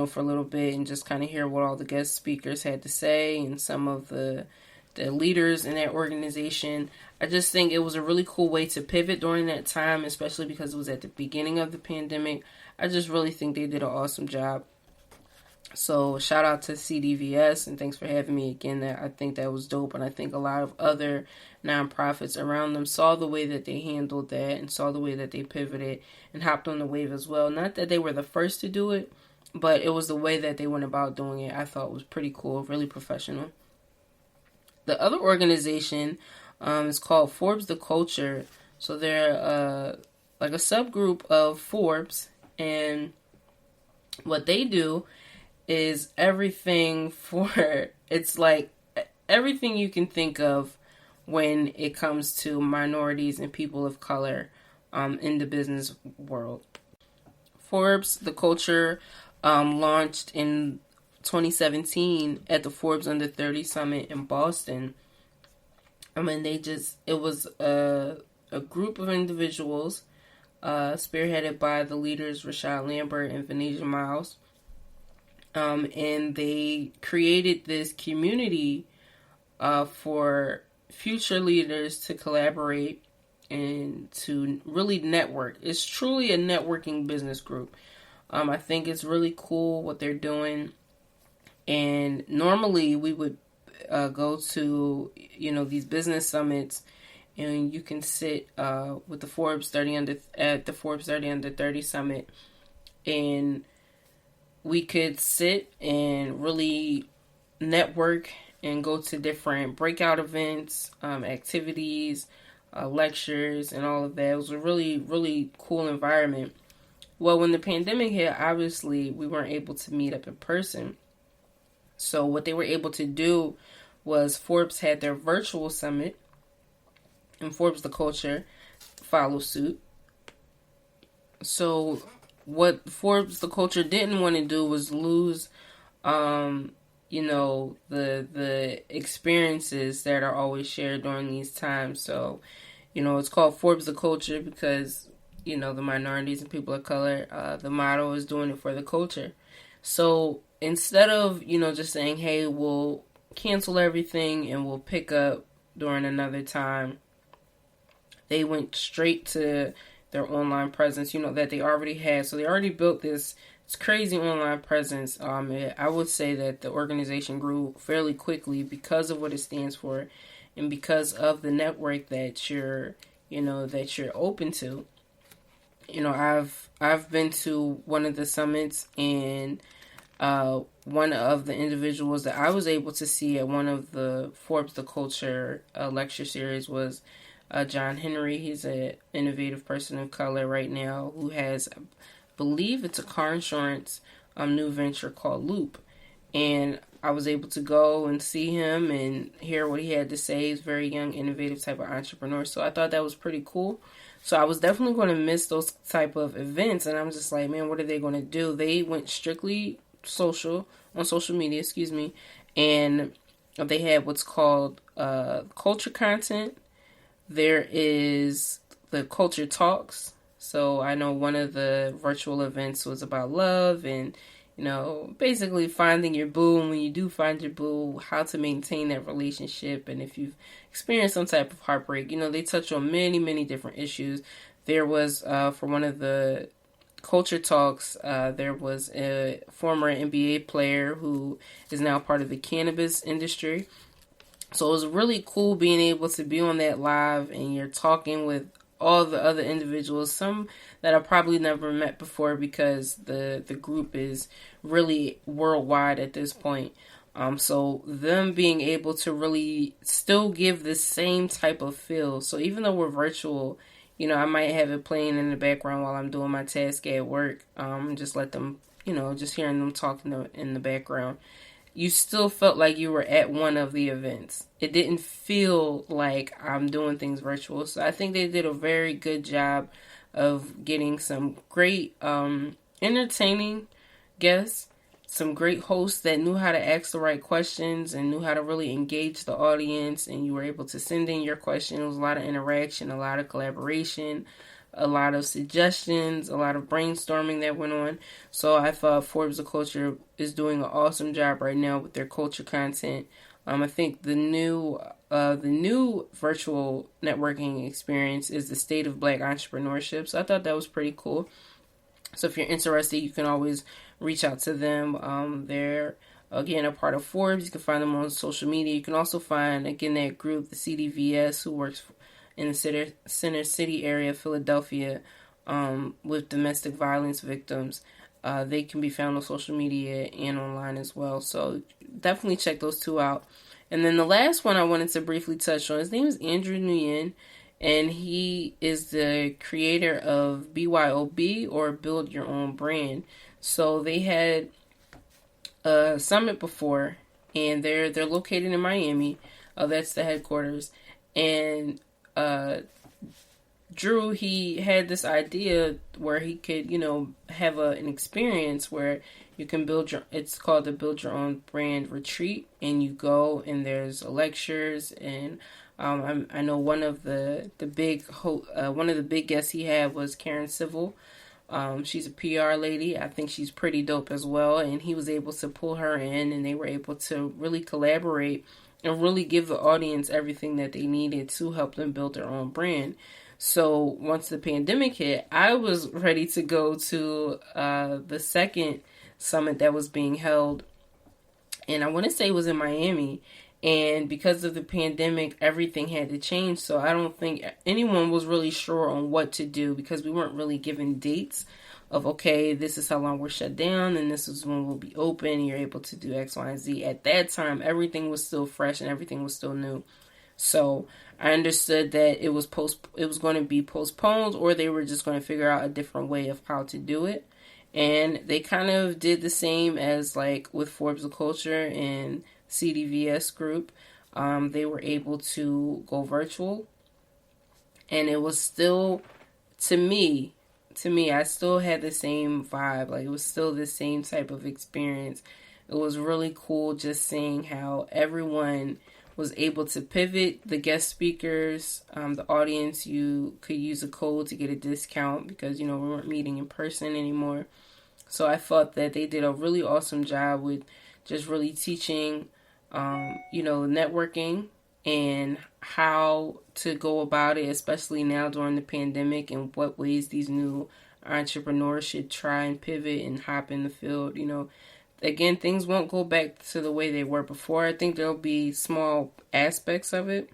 for a little bit and just kind of hear what all the guest speakers had to say and some of the leaders in that organization. I just think it was a really cool way to pivot during that time, especially because it was at the beginning of the pandemic. I just really think they did an awesome job. So shout out to CDVS and thanks for having me again. I think that was dope, and I think a lot of other nonprofits around them saw the way that they handled that and saw the way that they pivoted and hopped on the wave as well. Not that they were the first to do it, but it was the way that they went about doing it I thought was pretty cool, really professional. The other organization is called Forbes the Culture. So they're like a subgroup of Forbes, and what they do is everything it's like everything you can think of when it comes to minorities and people of color in the business world. Forbes the Culture launched in 2017 at the Forbes Under 30 Summit in Boston. I mean, it was a group of individuals spearheaded by the leaders Rashad Lambert and Venetia Miles. And they created this community for future leaders to collaborate and to really network. It's truly a networking business group. I think it's really cool what they're doing. And normally we would go to, these business summits, and you can sit with the Forbes 30 at the Forbes 30 Under 30 Summit, and we could sit and really network and go to different breakout events, activities, lectures, and all of that. It was a really, really cool environment. Well, when the pandemic hit, obviously we weren't able to meet up in person. So what they were able to do was Forbes had their virtual summit, and Forbes the Culture followed suit. So what Forbes the Culture didn't want to do was lose, the experiences that are always shared during these times. So, it's called Forbes the Culture because, the minorities and people of color, the motto is doing it for the culture. So instead of, just saying, hey, we'll cancel everything and we'll pick up during another time, they went straight to their online presence, that they already had. So they already built this crazy online presence. I would say that the organization grew fairly quickly because of what it stands for and because of the network that you're open to. I've been to one of the summits, and one of the individuals that I was able to see at one of the Forbes the Culture lecture series was John Henry. He's an innovative person of color right now who has, I believe it's a car insurance new venture called Loop. And I was able to go and see him and hear what he had to say. He's a very young, innovative type of entrepreneur. So I thought that was pretty cool. So I was definitely going to miss those type of events. And I'm just like, man, what are they going to do? They went strictly on social media, and they had what's called culture content. There is the culture talks. So I know one of the virtual events was about love and, basically finding your boo. And when you do find your boo, how to maintain that relationship. And if you've experienced some type of heartbreak, they touch on many, many different issues. There was, for one of the culture talks, there was a former NBA player who is now part of the cannabis industry. So it was really cool being able to be on that live, and you're talking with all the other individuals, some that I probably never met before because the group is really worldwide at this point. So them being able to really still give the same type of feel. So even though we're virtual, I might have it playing in the background while I'm doing my task at work. Just let them, just hearing them talking in the background. You still felt like you were at one of the events. It didn't feel like I'm doing things virtual. So I think they did a very good job of getting some great entertaining guests, some great hosts that knew how to ask the right questions and knew how to really engage the audience, and you were able to send in your question. It was a lot of interaction, a lot of collaboration, a lot of suggestions, a lot of brainstorming that went on. So I thought Forbes the Culture is doing an awesome job right now with their culture content. I think the new virtual networking experience is the State of Black Entrepreneurship. So I thought that was pretty cool. So if you're interested, you can always reach out to them. They're, again, a part of Forbes. You can find them on social media. You can also find, again, that group, the CDVS, who works in the Center City area of Philadelphia with domestic violence victims. They can be found on social media and online as well. So definitely check those two out. And then the last one I wanted to briefly touch on, his name is Andrew Nguyen, and he is the creator of BYOB, or Build Your Own Brand. So they had a summit before, and they're located in Miami. That's the headquarters. And Drew, he had this idea where he could, have an experience where you can it's called the Build Your Own Brand Retreat, and you go and there's lectures, and I know one of the big guests he had was Karen Civil. She's a PR lady. I think she's pretty dope as well, and he was able to pull her in, and they were able to really collaborate and really give the audience everything that they needed to help them build their own brand. So once the pandemic hit, I was ready to go to the second summit that was being held, and I want to say it was in Miami. And because of the pandemic, everything had to change. So I don't think anyone was really sure on what to do, because we weren't really given dates of, okay, this is how long we're shut down, and this is when we'll be open, and you're able to do X, Y, and Z. At that time, everything was still fresh and everything was still new. So I understood that it was going to be postponed, or they were just going to figure out a different way of how to do it. And they kind of did the same as like with Forbes of Culture and CDVS group. They were able to go virtual, and it was still, to me, I still had the same vibe. Like, it was still the same type of experience. It was really cool just seeing how everyone was able to pivot. The guest speakers, the audience, you could use a code to get a discount because, we weren't meeting in person anymore. So I thought that they did a really awesome job with just really teaching, networking and how to go about it, especially now during the pandemic, and what ways these new entrepreneurs should try and pivot and hop in the field. Again, things won't go back to the way they were before. I think there'll be small aspects of it.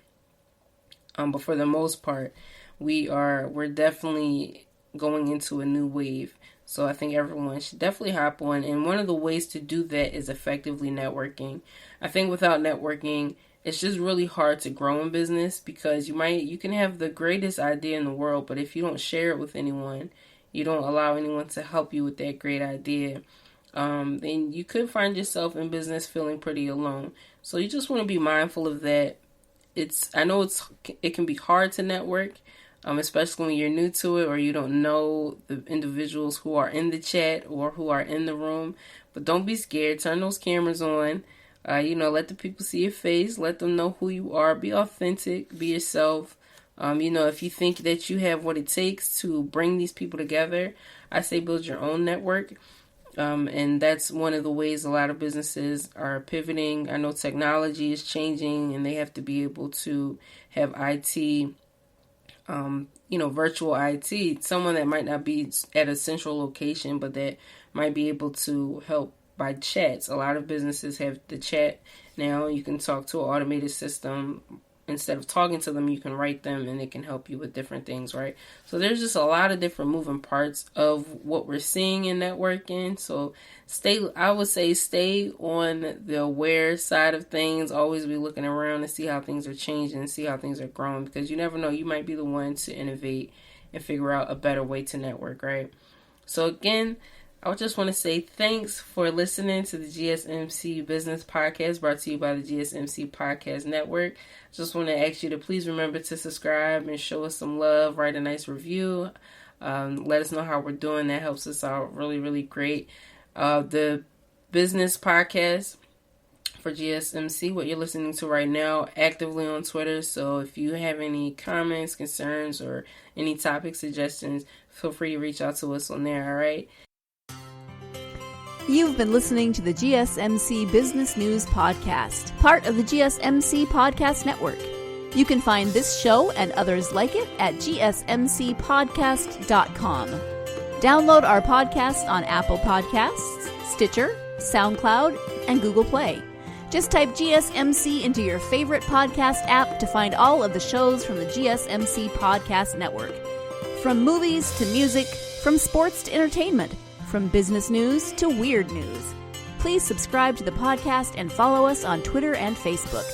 But for the most part, we're definitely going into a new wave. So I think everyone should definitely hop on. And one of the ways to do that is effectively networking. I think without networking, it's just really hard to grow in business, because you can have the greatest idea in the world, but if you don't share it with anyone, you don't allow anyone to help you with that great idea, then you could find yourself in business feeling pretty alone. So you just want to be mindful of that. I know it can be hard to network, especially when you're new to it or you don't know the individuals who are in the chat or who are in the room. But don't be scared. Turn those cameras on. Let the people see your face. Let them know who you are. Be authentic. Be yourself. If you think that you have what it takes to bring these people together, I say build your own network. And that's one of the ways a lot of businesses are pivoting. I know technology is changing, and they have to be able to have IT, virtual IT, someone that might not be at a central location, but that might be able to help by chats. A lot of businesses have the chat now. You can talk to an automated system. Instead of talking to them, you can write them, and it can help you with different things, right? So there's just a lot of different moving parts of what we're seeing in networking. So I would say stay on the aware side of things. Always be looking around to see how things are changing and see how things are growing, because you never know. You might be the one to innovate and figure out a better way to network, right? So again, I just want to say thanks for listening to the GSMC Business Podcast, brought to you by the GSMC Podcast Network. Just want to ask you to please remember to subscribe and show us some love. Write a nice review. Let us know how we're doing. That helps us out really, really great. The business podcast for GSMC, what you're listening to right now, actively on Twitter. So if you have any comments, concerns, or any topic suggestions, feel free to reach out to us on there, all right? You've been listening to the GSMC Business News Podcast, part of the GSMC Podcast Network. You can find this show and others like it at gsmcpodcast.com. Download our podcast on Apple Podcasts, Stitcher, SoundCloud, and Google Play. Just type GSMC into your favorite podcast app to find all of the shows from the GSMC Podcast Network. From movies to music, from sports to entertainment, From business news to weird news. Please subscribe to the podcast and follow us on Twitter and Facebook.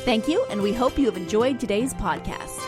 Thank you, and we hope you have enjoyed today's podcast.